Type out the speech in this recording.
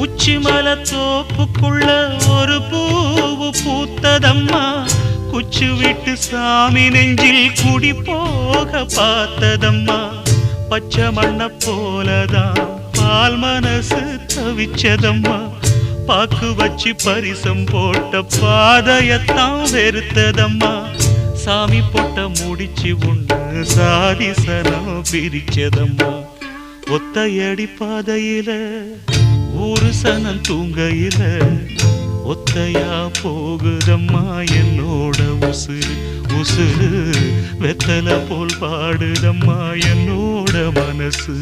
உச்சிமல தோப்புக்குள்ள ஒரு பூவு பூத்ததம்மா, குச்சி விட்டு சாமி நெஞ்சில் குடி போக பார்த்ததம்மா. பச்சை மண்ண போலதான் பால் மனசு தவிச்சதம்மா, பாக்கு வச்சு பரிசம் போட்ட பாதையத்தான் வெறுத்ததம்மா. சாமி போட்ட முடிச்சு உண்டு சாதிசனம் பிரிச்சதம்மா. ஒத்தையடி பாதையில ஊரு சனம் தூங்கையில ஒத்தையா போகுதம்மா என்னோட உசுறு. உசுறு வெத்தல போல் பாடுதம்மா என்னோட மனசு.